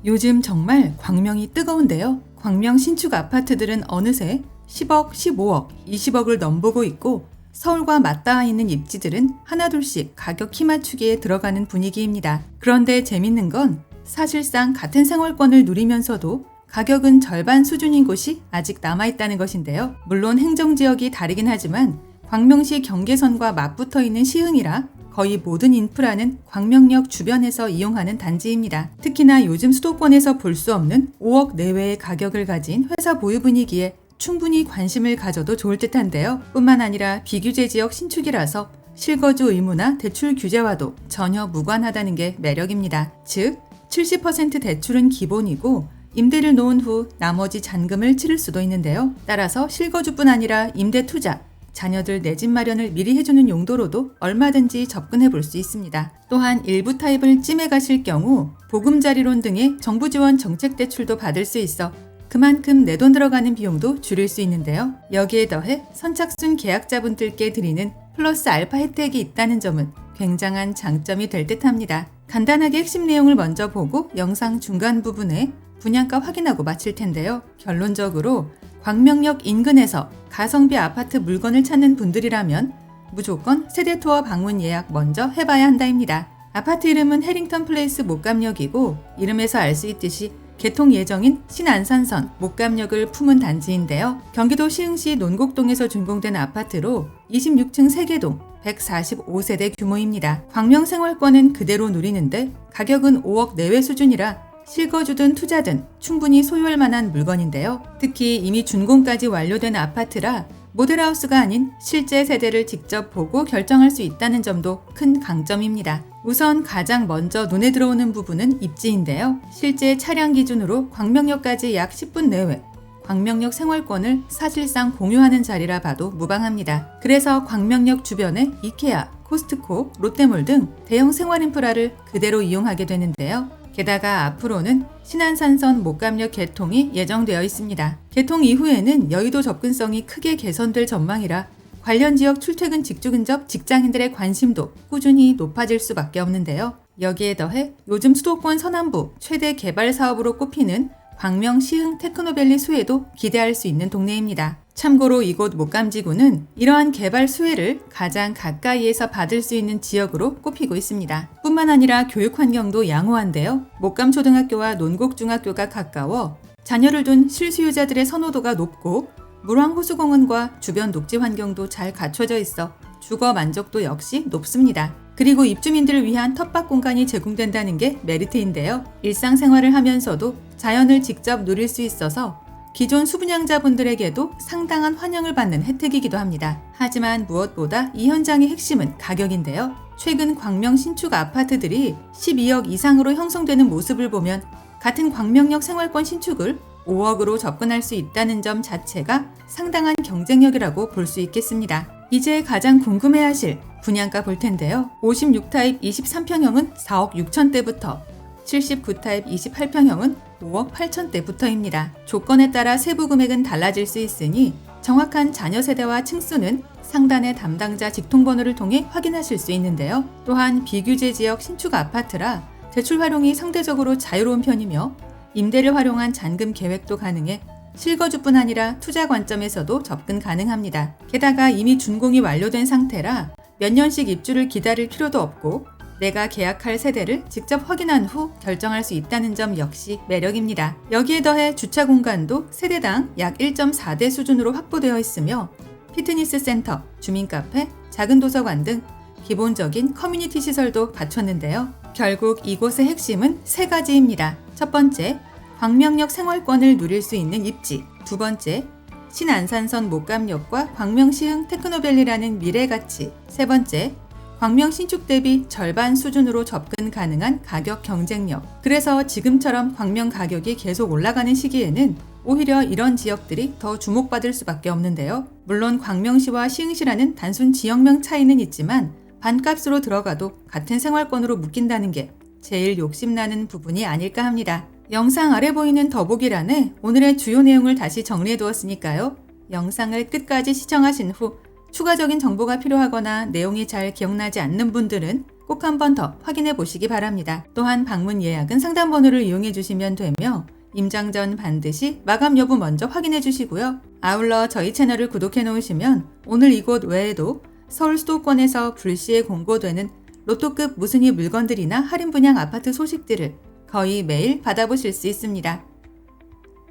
요즘 정말 광명이 뜨거운데요. 광명 신축 아파트들은 어느새 10억, 15억, 20억을 넘보고 있고 서울과 맞닿아 있는 입지들은 하나둘씩 가격 키 맞추기에 들어가는 분위기입니다. 그런데 재밌는 건 사실상 같은 생활권을 누리면서도 가격은 절반 수준인 곳이 아직 남아있다는 것인데요. 물론 행정지역이 다르긴 하지만 광명시 경계선과 맞붙어 있는 시흥이라 거의 모든 인프라는 광명역 주변에서 이용하는 단지입니다. 특히나 요즘 수도권에서 볼 수 없는 5억 내외의 가격을 가진 회사 보유 분위기에 충분히 관심을 가져도 좋을 듯한데요. 뿐만 아니라 비규제 지역 신축이라서 실거주 의무나 대출 규제와도 전혀 무관하다는 게 매력입니다. 즉, 70% 대출은 기본이고 임대를 놓은 후 나머지 잔금을 치를 수도 있는데요. 따라서 실거주뿐 아니라 임대 투자, 자녀들 내 집 마련을 미리 해주는 용도로도 얼마든지 접근해 볼 수 있습니다. 또한 일부 타입을 찜해 가실 경우 보금자리론 등의 정부 지원 정책 대출도 받을 수 있어 그만큼 내 돈 들어가는 비용도 줄일 수 있는데요. 여기에 더해 선착순 계약자분들께 드리는 플러스 알파 혜택이 있다는 점은 굉장한 장점이 될 듯합니다. 간단하게 핵심 내용을 먼저 보고 영상 중간 부분에 분양가 확인하고 마칠 텐데요. 결론적으로 광명역 인근에서 가성비 아파트 물건을 찾는 분들이라면 무조건 세대 투어 방문 예약 먼저 해봐야 한다입니다. 아파트 이름은 해링턴 플레이스 목감역이고 이름에서 알 수 있듯이 개통 예정인 신안산선 목감역을 품은 단지인데요. 경기도 시흥시 논곡동에서 준공된 아파트로 26층 3개동 145세대 규모입니다. 광명 생활권은 그대로 누리는데 가격은 5억 내외 수준이라 실거주든 투자든 충분히 소유할 만한 물건인데요. 특히 이미 준공까지 완료된 아파트라 모델하우스가 아닌 실제 세대를 직접 보고 결정할 수 있다는 점도 큰 강점입니다. 우선 가장 먼저 눈에 들어오는 부분은 입지인데요. 실제 차량 기준으로 광명역까지 약 10분 내외, 광명역 생활권을 사실상 공유하는 자리라 봐도 무방합니다. 그래서 광명역 주변에 이케아, 코스트코, 롯데몰 등 대형 생활 인프라를 그대로 이용하게 되는데요. 게다가 앞으로는 신안산선 목감역 개통이 예정되어 있습니다. 개통 이후에는 여의도 접근성이 크게 개선될 전망이라 관련 지역 출퇴근 직주 근접 직장인들의 관심도 꾸준히 높아질 수밖에 없는데요. 여기에 더해 요즘 수도권 서남부 최대 개발 사업으로 꼽히는 광명 시흥 테크노밸리 수혜도 기대할 수 있는 동네입니다. 참고로 이곳 목감지구는 이러한 개발 수혜를 가장 가까이에서 받을 수 있는 지역으로 꼽히고 있습니다. 뿐만 아니라 교육 환경도 양호한데요. 목감초등학교와 논곡중학교가 가까워 자녀를 둔 실수요자들의 선호도가 높고 물왕호수공원과 주변 녹지 환경도 잘 갖춰져 있어 주거 만족도 역시 높습니다. 그리고 입주민들을 위한 텃밭 공간이 제공된다는 게 메리트인데요. 일상생활을 하면서도 자연을 직접 누릴 수 있어서 기존 수분양자분들에게도 상당한 환영을 받는 혜택이기도 합니다. 하지만 무엇보다 이 현장의 핵심은 가격인데요. 최근 광명 신축 아파트들이 12억 이상으로 형성되는 모습을 보면 같은 광명역 생활권 신축을 5억으로 접근할 수 있다는 점 자체가 상당한 경쟁력이라고 볼 수 있겠습니다. 이제 가장 궁금해하실 분양가 볼 텐데요. 56타입 23평형은 4억 6천대부터 79타입 28평형은 5억 8천대부터입니다. 조건에 따라 세부 금액은 달라질 수 있으니 정확한 자녀 세대와 층수는 상단의 담당자 직통번호를 통해 확인하실 수 있는데요. 또한 비규제 지역 신축 아파트라 대출 활용이 상대적으로 자유로운 편이며 임대를 활용한 잔금 계획도 가능해 실거주뿐 아니라 투자 관점에서도 접근 가능합니다. 게다가 이미 준공이 완료된 상태라 몇 년씩 입주를 기다릴 필요도 없고 내가 계약할 세대를 직접 확인한 후 결정할 수 있다는 점 역시 매력입니다. 여기에 더해 주차 공간도 세대당 약 1.4대 수준으로 확보되어 있으며 피트니스 센터, 주민 카페, 작은 도서관 등 기본적인 커뮤니티 시설도 갖췄는데요. 결국 이곳의 핵심은 세 가지입니다. 첫 번째, 광명역 생활권을 누릴 수 있는 입지. 두 번째, 신안산선 목감역과 광명시흥 테크노밸리라는 미래가치. 세 번째, 광명 신축 대비 절반 수준으로 접근 가능한 가격 경쟁력. 그래서 지금처럼 광명 가격이 계속 올라가는 시기에는 오히려 이런 지역들이 더 주목받을 수밖에 없는데요. 물론 광명시와 시흥시라는 단순 지역명 차이는 있지만 반값으로 들어가도 같은 생활권으로 묶인다는 게 제일 욕심나는 부분이 아닐까 합니다. 영상 아래 보이는 더보기란에 오늘의 주요 내용을 다시 정리해 두었으니까요. 영상을 끝까지 시청하신 후 추가적인 정보가 필요하거나 내용이 잘 기억나지 않는 분들은 꼭 한 번 더 확인해 보시기 바랍니다. 또한 방문 예약은 상담 번호를 이용해 주시면 되며 임장 전 반드시 마감 여부 먼저 확인해 주시고요. 아울러 저희 채널을 구독해 놓으시면 오늘 이곳 외에도 서울 수도권에서 불시에 공고되는 로또급 무순위 물건들이나 할인 분양 아파트 소식들을 거의 매일 받아보실 수 있습니다.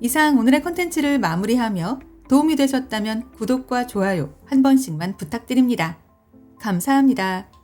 이상 오늘의 컨텐츠를 마무리하며 도움이 되셨다면 구독과 좋아요 한 번씩만 부탁드립니다. 감사합니다.